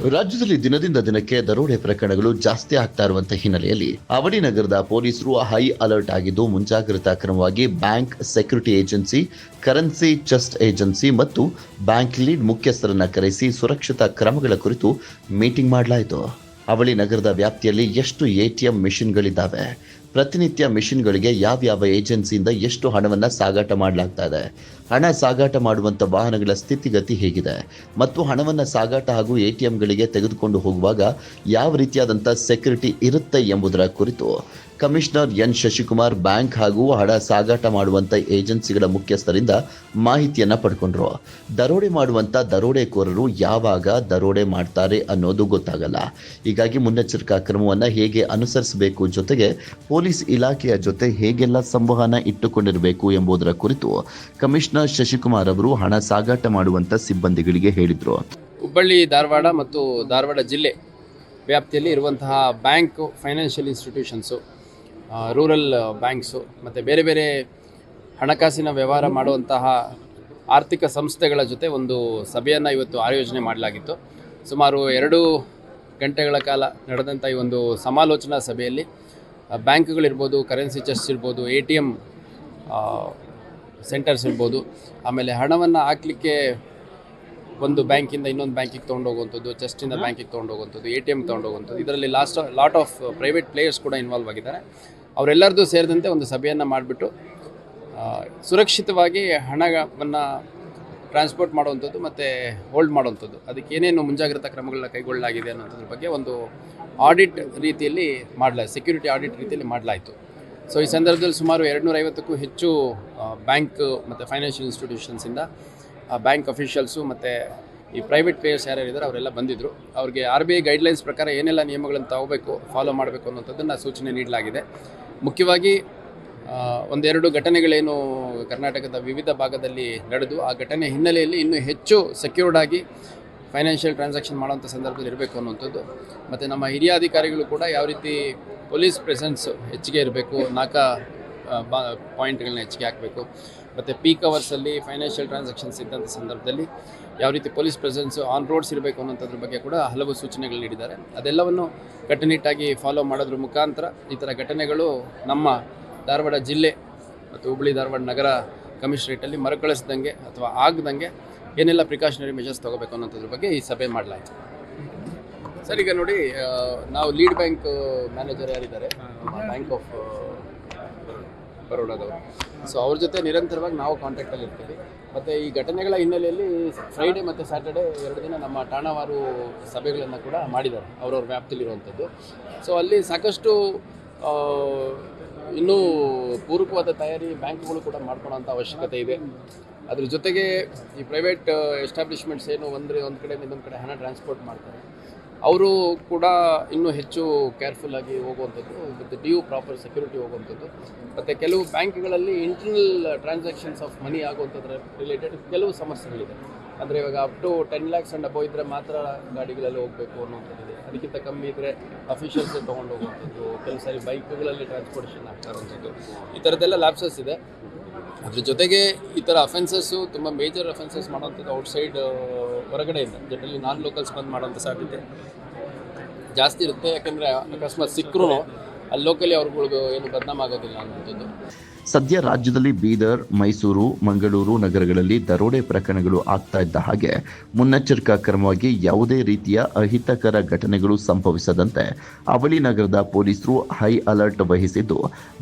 ರಾಜ್ಯದಲ್ಲಿ ದಿನದಿಂದ ದಿನಕ್ಕೆ ದರೋಡೆ ಪ್ರಕರಣಗಳು ಜಾಸ್ತಿ ಆಗ್ತಾ ಇರುವಂತಹ ಹಿನ್ನೆಲೆಯಲ್ಲಿ ಅವಳಿ ನಗರದ ಪೊಲೀಸರು ಹೈ ಅಲರ್ಟ್ ಆಗಿದ್ದು ಮುಂಜಾಗ್ರತಾ ಕ್ರಮವಾಗಿ bank security agency, currency chest agency ಮತ್ತು ಬ್ಯಾಂಕ್ ಲೀಡ್ ಮುಖ್ಯಸ್ಥರನ್ನ ಕರೆಸಿ ಸುರಕ್ಷತಾ ಕ್ರಮಗಳ ಕುರಿತು ಮೀಟಿಂಗ್ ಮಾಡಲಾಯಿತು. ಅವಳಿ ನಗರದ ವ್ಯಾಪ್ತಿಯಲ್ಲಿ ಎಷ್ಟು ಎಟಿಎಂ ಮಿಷನ್ಗಳಿದ್ದಾವೆ, ಪ್ರತಿನಿತ್ಯ ಮಿಷನ್ಗಳಿಗೆ ಯಾವ್ಯಾವ ಏಜೆನ್ಸಿಯಿಂದ ಎಷ್ಟು ಹಣವನ್ನು ಸಾಗಾಟ ಮಾಡಲಾಗ್ತಾ ಇದೆ, ಹಣ ಸಾಗಾಟ ಮಾಡುವಂಥ ವಾಹನಗಳ ಸ್ಥಿತಿಗತಿ ಹೇಗಿದೆ ಮತ್ತು ಹಣವನ್ನು ಸಾಗಾಟ ಹಾಗೂ ಎಟಿಎಂಗಳಿಗೆ ತೆಗೆದುಕೊಂಡು ಹೋಗುವಾಗ ಯಾವ ರೀತಿಯಾದಂಥ ಸೆಕ್ಯೂರಿಟಿ ಇರುತ್ತೆ ಎಂಬುದರ ಕುರಿತು ಕಮಿಷನರ್ ಎನ್ ಶಶಿಕುಮಾರ್ ಬ್ಯಾಂಕ್ ಹಾಗೂ ಹಣ ಸಾಗಾಟ ಮಾಡುವಂಥ ಏಜೆನ್ಸಿಗಳ ಮುಖ್ಯಸ್ಥರಿಂದ ಮಾಹಿತಿಯನ್ನು ಪಡ್ಕೊಂಡ್ರು. ದರೋಡೆ ಮಾಡುವಂಥ ದರೋಡೆಕೋರರು ಯಾವಾಗ ದರೋಡೆ ಮಾಡ್ತಾರೆ ಅನ್ನೋದು ಗೊತ್ತಾಗಲ್ಲ. ಹೀಗಾಗಿ ಮುನ್ನೆಚ್ಚರಿಕಾ ಕ್ರಮವನ್ನು ಹೇಗೆ ಅನುಸರಿಸಬೇಕು, ಜೊತೆಗೆ ಪೊಲೀಸ್ ಇಲಾಖೆಯ ಜೊತೆ ಹೇಗೆಲ್ಲ ಸಂವಹನ ಇಟ್ಟುಕೊಂಡಿರಬೇಕು ಎಂಬುದರ ಕುರಿತು ಕಮಿಷನರ್ ಶಶಿಕುಮಾರ್ ಅವರು ಹಣ ಸಾಗಾಟ ಮಾಡುವಂಥ ಸಿಬ್ಬಂದಿಗಳಿಗೆ ಹೇಳಿದರು. ಹುಬ್ಬಳ್ಳಿ, ಧಾರವಾಡ ಮತ್ತು ಧಾರವಾಡ ಜಿಲ್ಲೆ ವ್ಯಾಪ್ತಿಯಲ್ಲಿ ಇರುವಂತಹ bank, financial institutions, rural banks ಮತ್ತು ಬೇರೆ ಬೇರೆ ಹಣಕಾಸಿನ ವ್ಯವಹಾರ ಮಾಡುವಂತಹ ಆರ್ಥಿಕ ಸಂಸ್ಥೆಗಳ ಜೊತೆ ಒಂದು ಸಭೆಯನ್ನು ಇವತ್ತು ಆಯೋಜನೆ ಮಾಡಲಾಗಿತ್ತು. ಸುಮಾರು 2 ಗಂಟೆಗಳ ಕಾಲ ನಡೆದಂಥ ಈ ಒಂದು ಸಮಾಲೋಚನಾ ಸಭೆಯಲ್ಲಿ ಬ್ಯಾಂಕ್ಗಳಿರ್ಬೋದು, ಕರೆನ್ಸಿ ಚೆಸ್ಟ್ ಇರ್ಬೋದು, ATM ಸೆಂಟರ್ಸ್ ಇರ್ಬೋದು, ಆಮೇಲೆ ಹಣವನ್ನು ಹಾಕಲಿಕ್ಕೆ ಒಂದು ಬ್ಯಾಂಕಿಂದ ಇನ್ನೊಂದು ಬ್ಯಾಂಕಿಗೆ ತೊಗೊಂಡೋಗುವಂಥದ್ದು, ಚೆಸ್ಟಿಂದ ಬ್ಯಾಂಕಿಗೆ ತೊಗೊಂಡೋಗುವಂಥದ್ದು, ATM ತೊಗೊಂಡೋಗುವಂಥದ್ದು, ಇದರಲ್ಲಿ ಲಾಟ್ ಆಫ್ ಪ್ರೈವೇಟ್ ಪ್ಲೇಯರ್ಸ್ ಕೂಡ ಇನ್ವಾಲ್ವ್ ಆಗಿದ್ದಾರೆ. ಅವರೆಲ್ಲರದ್ದು ಸೇರಿದಂತೆ ಒಂದು ಸಭೆಯನ್ನು ಮಾಡಿಬಿಟ್ಟು ಸುರಕ್ಷಿತವಾಗಿ ಹಣವನ್ನು ಟ್ರಾನ್ಸ್ಪೋರ್ಟ್ ಮಾಡುವಂಥದ್ದು ಮತ್ತು ಹೋಲ್ಡ್ ಮಾಡುವಂಥದ್ದು, ಅದಕ್ಕೆ ಏನೇನು ಮುಂಜಾಗ್ರತಾ ಕ್ರಮಗಳನ್ನ ಕೈಗೊಳ್ಳಲಾಗಿದೆ ಅನ್ನೋದ್ರ ಬಗ್ಗೆ ಒಂದು ಆಡಿಟ್ ರೀತಿಯಲ್ಲಿ ಸೆಕ್ಯೂರಿಟಿ ಆಡಿಟ್ ರೀತಿಯಲ್ಲಿ ಮಾಡಲಾಯಿತು. ಸೊ ಈ ಸಂದರ್ಭದಲ್ಲಿ ಸುಮಾರು 250ಕ್ಕೂ ಹೆಚ್ಚು ಬ್ಯಾಂಕ್ ಮತ್ತು ಫೈನಾನ್ಷಿಯಲ್ ಇನ್ಸ್ಟಿಟ್ಯೂಷನ್ಸಿಂದ ಬ್ಯಾಂಕ್ ಅಫಿಷಿಯಲ್ಸು ಮತ್ತು ಈ ಪ್ರೈವೇಟ್ ಪ್ಲೇಯರ್ಸ್ ಯಾರ್ಯಾರಿದ್ದಾರೆ ಅವರೆಲ್ಲ ಬಂದಿದ್ದರು. ಅವ್ರಿಗೆ RBI ಗೈಡ್ಲೈನ್ಸ್ ಪ್ರಕಾರ ಏನೆಲ್ಲ ನಿಯಮಗಳನ್ನು ತಗೋಬೇಕು, ಫಾಲೋ ಮಾಡಬೇಕು ಅನ್ನೋಂಥದ್ದನ್ನು ಸೂಚನೆ ನೀಡಲಾಗಿದೆ. ಮುಖ್ಯವಾಗಿ 1-2 ಘಟನೆಗಳೇನು ಕರ್ನಾಟಕದ ವಿವಿಧ ಭಾಗದಲ್ಲಿ ನಡೆದು, ಆ ಘಟನೆ ಹಿನ್ನೆಲೆಯಲ್ಲಿ ಇನ್ನೂ ಹೆಚ್ಚು ಸೆಕ್ಯೂರ್ಡ್ ಆಗಿ ಫೈನಾನ್ಷಿಯಲ್ ಟ್ರಾನ್ಸಾಕ್ಷನ್ ಮಾಡೋಂಥ ಸಂದರ್ಭದಲ್ಲಿ ಇರಬೇಕು ಅನ್ನೋಂಥದ್ದು, ಮತ್ತು ನಮ್ಮ ಹಿರಿಯ ಅಧಿಕಾರಿಗಳು ಕೂಡ ಯಾವ ರೀತಿ ಪೊಲೀಸ್ ಪ್ರೆಸೆನ್ಸ್ ಹೆಚ್ಚಿಗೆ ಇರಬೇಕು, ಪಾಯಿಂಟ್ಗಳನ್ನ ಹೆಚ್ಚಿಗೆ ಹಾಕಬೇಕು, ಮತ್ತು ಪೀಕ್ ಅವರ್ಸಲ್ಲಿ ಫೈನಾನ್ಷಿಯಲ್ ಟ್ರಾನ್ಸಾಕ್ಷನ್ಸ್ ಇದ್ದಂಥ ಸಂದರ್ಭದಲ್ಲಿ ಯಾವ ರೀತಿ ಪೊಲೀಸ್ ಪ್ರೆಸೆನ್ಸು ಆನ್ ರೋಡ್ಸ್ ಇರಬೇಕು ಅನ್ನೋಂಥದ್ರ ಬಗ್ಗೆ ಕೂಡ ಹಲವು ಸೂಚನೆಗಳು ನೀಡಿದ್ದಾರೆ. ಅದೆಲ್ಲವನ್ನು ಕಟ್ಟುನಿಟ್ಟಾಗಿ ಫಾಲೋ ಮಾಡೋದ್ರ ಮುಖಾಂತರ ಈ ಥರ ಘಟನೆಗಳು ನಮ್ಮ ಧಾರವಾಡ ಜಿಲ್ಲೆ ಮತ್ತು ಹುಬ್ಬಳ್ಳಿ ಧಾರವಾಡ ನಗರ ಕಮಿಷನರೇಟಲ್ಲಿ ಮರುಕಳಿಸ್ದಂಗೆ ಅಥವಾ ಆಗದಂಗೆ ಏನೆಲ್ಲ ಪ್ರಿಕಾಷನರಿ ಮೆಷರ್ಸ್ ತೊಗೋಬೇಕು ಅನ್ನೋಂಥದ್ರ ಬಗ್ಗೆ ಈ ಸಭೆ ಮಾಡಲಾಯಿತು. ಸರ್, ಈಗ ನೋಡಿ, ನಾವು ಲೀಡ್ ಬ್ಯಾಂಕ್ ಮ್ಯಾನೇಜರ್ ಯಾರಿದ್ದಾರೆ, ಬ್ಯಾಂಕ್ ಆಫ್ ಬರೋಡಾದವರು, ಸೊ ಅವ್ರ ಜೊತೆ ನಿರಂತರವಾಗಿ ನಾವು ಕಾಂಟ್ಯಾಕ್ಟಲ್ಲಿ ಇರ್ತೀವಿ. ಮತ್ತು ಈ ಘಟನೆಗಳ ಹಿನ್ನೆಲೆಯಲ್ಲಿ ಫ್ರೈಡೇ ಮತ್ತು ಸ್ಯಾಟರ್ಡೇ 2 ದಿನ ನಮ್ಮ ಠಾಣಾವಾರು ಸಭೆಗಳನ್ನು ಕೂಡ ಮಾಡಿದ್ದಾರೆ ಅವ್ರವ್ರ ವ್ಯಾಪ್ತಿಲಿರುವಂಥದ್ದು. ಸೊ ಅಲ್ಲಿ ಸಾಕಷ್ಟು ಇನ್ನೂ ಪೂರಕವಾದ ತಯಾರಿ ಬ್ಯಾಂಕ್ಗಳು ಕೂಡ ಮಾಡ್ಕೊಳ್ಳೋಂಥ ಅವಶ್ಯಕತೆ ಇದೆ. ಅದ್ರ ಜೊತೆಗೆ ಈ ಪ್ರೈವೇಟ್ ಎಸ್ಟಾಬ್ಲಿಷ್ಮೆಂಟ್ಸ್ ಏನು ಒಂದು ಕಡೆಯಿಂದ ಇನ್ನೊಂದು ಕಡೆ ಹಣ ಟ್ರಾನ್ಸ್ಪೋರ್ಟ್ ಮಾಡ್ತಾರೆ, ಅವರು ಕೂಡ ಇನ್ನೂ ಹೆಚ್ಚು ಕೇರ್ಫುಲ್ಲಾಗಿ ಹೋಗುವಂಥದ್ದು, ವಿತ್ ಡ್ಯೂ ಪ್ರಾಪರ್ ಸೆಕ್ಯೂರಿಟಿ ಹೋಗುವಂಥದ್ದು. ಮತ್ತು ಕೆಲವು ಬ್ಯಾಂಕ್ಗಳಲ್ಲಿ ಇಂಟರ್ನಲ್ ಟ್ರಾನ್ಸಾಕ್ಷನ್ಸ್ ಆಫ್ ಮನಿ ಆಗುವಂಥದ್ರ ರಿಲೇಟೆಡ್ ಕೆಲವು ಸಮಸ್ಯೆಗಳಿದೆ. ಅಂದರೆ ಇವಾಗ up to 10 lakhs and above ಇದ್ದರೆ ಮಾತ್ರ ಗಾಡಿಗಳಲ್ಲಿ ಹೋಗಬೇಕು ಅನ್ನೋಂಥದ್ದಿದೆ. ಅದಕ್ಕಿಂತ ಕಮ್ಮಿ ಇದ್ದರೆ ಅಫಿಷಿಯಲ್ಸೇ ತೊಗೊಂಡು ಹೋಗುವಂಥದ್ದು, ಕೆಲವು ಸಾರಿ ಬೈಕ್ಗಳಲ್ಲಿ ಟ್ರಾನ್ಸ್ಪೋರ್ಟೇಷನ್ ಆಗ್ತಾ ಇರುವಂಥದ್ದು, ಈ ಥರದ್ದೆಲ್ಲ ಲ್ಯಾಪ್ಸಸ್ ಇದೆ. ಅದ್ರ ಜೊತೆಗೆ ಈ ಥರ ಅಫೆನ್ಸಸ್ಸು ತುಂಬ ಮೇಜರ್ ಅಫೆನ್ಸಸ್ ಮಾಡೋವಂಥದ್ದು ಔಟ್ಸೈಡ್ ಹೊರಗಡೆಯಿಂದ, ಜನರಲಿ ನಾನ್ ಲೋಕಲ್ಸ್ ಬಂದು ಮಾಡೋಂಥ ಸಾಧ್ಯತೆ ಜಾಸ್ತಿ ಇರುತ್ತೆ. ಯಾಕೆಂದರೆ ಅಕಸ್ಮಾತ್ ಸಿಕ್ಕರೂ ಅಲ್ಲಿ ಲೋಕಲಿ ಅವ್ರುಗಳಿಗೂ ಏನು ಬದನಾಮ ಆಗೋದಿಲ್ಲ ಅನ್ನೋಂಥದ್ದು. ಸದ್ಯ ರಾಜ್ಯದಲ್ಲಿ ಬೀದರ್, ಮೈಸೂರು, ಮಂಗಳೂರು ನಗರಗಳಲ್ಲಿ ದರೋಡೆ ಪ್ರಕರಣಗಳು ಆಗ್ತಾ ಇದ್ದ ಹಾಗೆ ಮುನ್ನೆಚ್ಚರಿಕಾ ಕ್ರಮವಾಗಿ ಯಾವುದೇ ರೀತಿಯ ಅಹಿತಕರ ಘಟನೆಗಳು ಸಂಭವಿಸದಂತೆ ಅವಳಿ ನಗರದ ಪೊಲೀಸರು ಹೈ ಅಲರ್ಟ್ ವಹಿಸಿದ್ದು,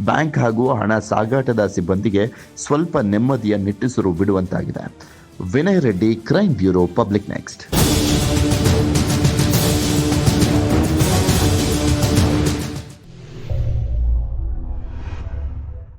ಬ್ಯಾಂಕ್ ಹಾಗೂ ಹಣ ಸಾಗಾಟದ ಸಿಬ್ಬಂದಿಗೆ ಸ್ವಲ್ಪ ನೆಮ್ಮದಿಯ ನಿಟ್ಟುಸಿರು ಬಿಡುವಂತಾಗಿದೆ. Vinay Reddy, crime bureau, public next.